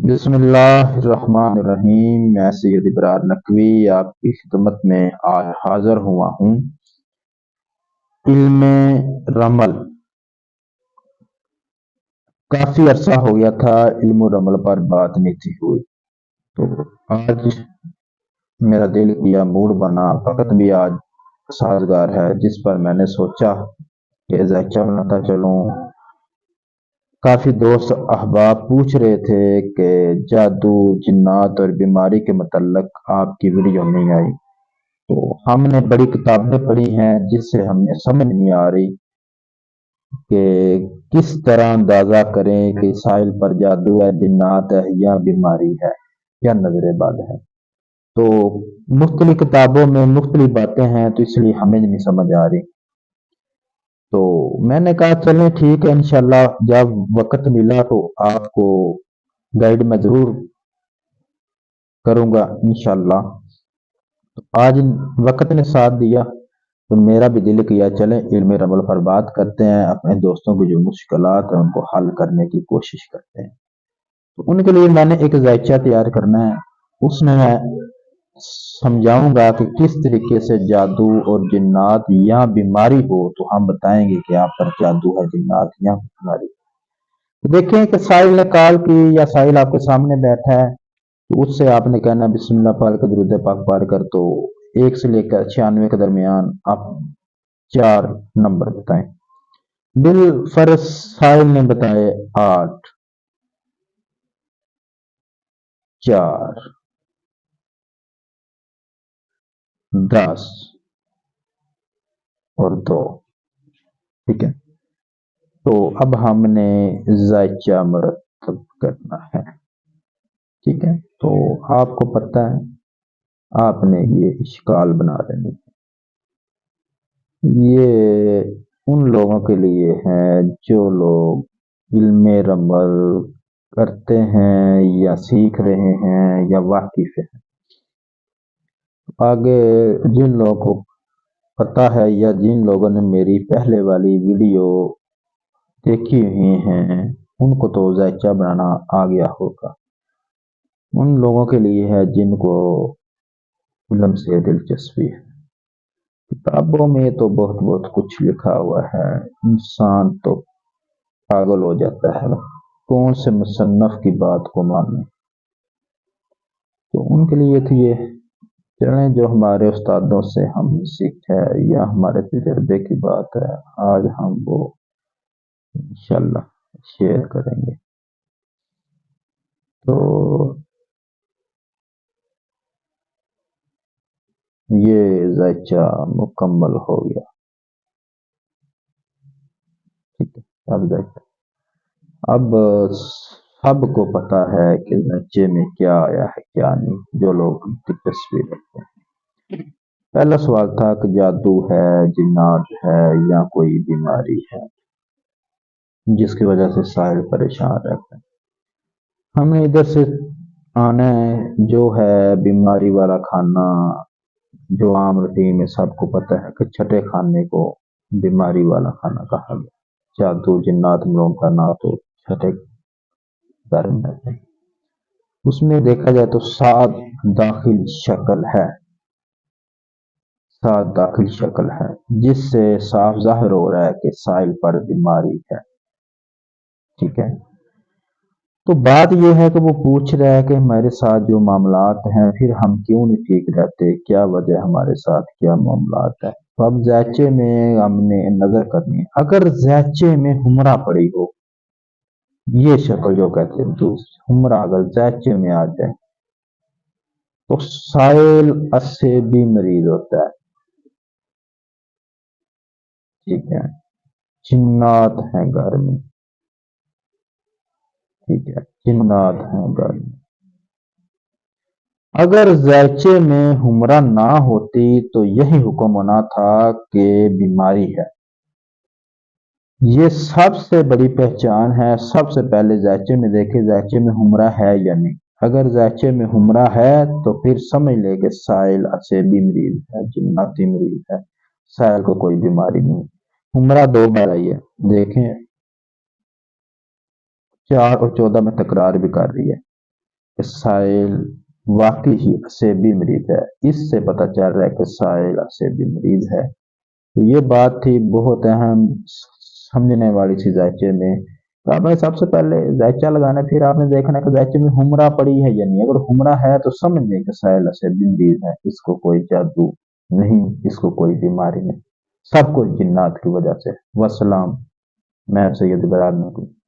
بسم اللہ الرحمن الرحیم۔ میں سید ابرار نقوی آپ کی خدمت میں آج حاضر ہوا ہوں۔ علم رمل کافی عرصہ ہو گیا تھا، علم رمل پر بات نہیں تھی ہوئی، تو آج میرا دل کیا، موڈ بنا، وقت بھی آج سازگار ہے، جس پر میں نے سوچا کہ ذائقہ بناتا چلوں۔ کافی دوست احباب پوچھ رہے تھے کہ جادو، جنات اور بیماری کے متعلق آپ کی ویڈیو نہیں آئی، تو ہم نے بڑی کتابیں پڑھی ہیں جس سے ہمیں سمجھ نہیں آ رہی کہ کس طرح اندازہ کریں کہ ساحل پر جادو ہے، جنات ہے یا بیماری ہے یا نظر بد ہے۔ تو مختلف کتابوں میں مختلف باتیں ہیں، تو اس لیے ہمیں نہیں سمجھ آ رہی۔ تو میں نے کہا چلیں ٹھیک ہے، انشاءاللہ جب وقت ملا تو آپ کو گائیڈ میں ضرور کروں گا انشاءاللہ۔ تو آج وقت نے ساتھ دیا تو میرا بھی دل کیا چلیں علم رمل پر بات کرتے ہیں، اپنے دوستوں کی جو مشکلات ہیں ان کو حل کرنے کی کوشش کرتے ہیں۔ تو ان کے لیے میں نے ایک ذائقہ تیار کرنا ہے، اس میں میں سمجھاؤں گا کہ کس طریقے سے جادو اور جنات یا بیماری ہو تو ہم بتائیں گے کہ آپ پر جادو ہے، جنات یا بیماری۔ تو دیکھیں کہ ساحل نے کال کی یا ساحل آپ کے سامنے بیٹھا ہے، تو اس سے آپ نے کہنا بسم اللہ پڑھ کر درود پاک پڑھ کر، تو 1 سے لے کر 96 کے درمیان آپ 4 نمبر بتائیں۔ بالفرض ساحل نے بتائے 8، 4، 10 اور 2، ٹھیک ہے۔ تو اب ہم نے ذائقہ مرتب کرنا ہے، ٹھیک ہے۔ تو آپ کو پتہ ہے آپ نے یہ اشکال بنا لینی، یہ ان لوگوں کے لیے ہے جو لوگ علم رمل کرتے ہیں یا سیکھ رہے ہیں یا واقف ہیں۔ آگے جن لوگوں کو پتہ ہے یا جن لوگوں نے میری پہلے والی ویڈیو دیکھی ہوئی ہیں ان کو تو ذائقہ بنانا آ گیا ہوگا۔ ان لوگوں کے لیے ہے جن کو علم سے دلچسپی ہے۔ کتابوں میں تو بہت کچھ لکھا ہوا ہے، انسان تو پاگل ہو جاتا ہے کون سے مصنف کی بات کو مانے۔ تو ان کے لیے تو یہ چلیں جو ہمارے استادوں سے ہم سیکھے یا ہمارے تجربے کی بات ہے، آج ہم وہ انشاءاللہ شیئر کریں گے۔ تو یہ ذائقہ مکمل ہو گیا، ٹھیک ہے۔ اب سب کو پتا ہے کہ ذائقے میں کیا آیا ہے کیا نہیں، جو لوگ دلچسپی رکھتے ہیں۔ پہلا سوال تھا کہ جادو ہے، جنات ہے یا کوئی بیماری ہے جس کی وجہ سے ساحل پریشان رہتے ہیں۔ ہم نے ادھر سے آنا ہے جو ہے بیماری والا کھانا، جو عام روٹین میں سب کو پتہ ہے کہ چھٹے کھانے کو بیماری والا کھانا کہا گیا۔ جادو جنات ملوں کا نہ تو چھٹے بارے میں اس میں دیکھا جائے تو 7 داخل شکل ہے، 7 داخل شکل ہے، جس سے صاف ظاہر ہو رہا ہے کہ ساحل پر بیماری ہے، ٹھیک ہے۔ تو بات یہ ہے کہ وہ پوچھ رہا ہے کہ ہمارے ساتھ جو معاملات ہیں پھر ہم کیوں نہیں ٹھیک رہتے، کیا وجہ ہمارے ساتھ کیا معاملات ہے۔ تو اب ذائقے میں ہم نے نظر کرنی ہے، اگر ذائقے میں ہمرا پڑی ہو، یہ شکل جو کہتے ہیں ہمرا اگر ذائقے میں آ جائے تو ساحل سے بھی مریض ہوتا ہے، ٹھیک ہے۔ جنات ہیں گھر میں، ٹھیک ہے، جنات ہیں گھر میں۔ اگر ذائقے میں ہمرا نہ ہوتی تو یہی حکم ہونا تھا کہ بیماری ہے۔ یہ سب سے بڑی پہچان ہے، سب سے پہلے ذائقے میں دیکھیں ذائقے میں ہمرا ہے یا نہیں۔ اگر ذائقے میں ہمرا ہے تو پھر سمجھ لے کہ ساحل اسیبی مریض ہے، جناتی مریض ہے، ساحل کو کوئی بیماری نہیں۔ ہمرا 2 بار آئی ہے، دیکھیں 4 اور 14 میں تکرار بھی کر رہی ہے۔ کہ ساحل واقعی ہی عصبی مریض ہے، اس سے پتہ چل رہا ہے کہ ساحل عصبی مریض ہے۔ تو یہ بات تھی بہت اہم سمجھنے والی چیز زائچے میں۔ تو آپ نے سب سے پہلے زائچہ لگانا، پھر آپ نے دیکھنا کہ زائچے میں ہمرا پڑی ہے یا نہیں۔ اگر ہمرا ہے تو سمجھ لیں کہ ساحل عصبی مریض ہے، اس کو کوئی جادو نہیں، اس کو کوئی بیماری نہیں، سب کچھ جنات کی وجہ سے۔ والسلام، میں سید ابراہیم۔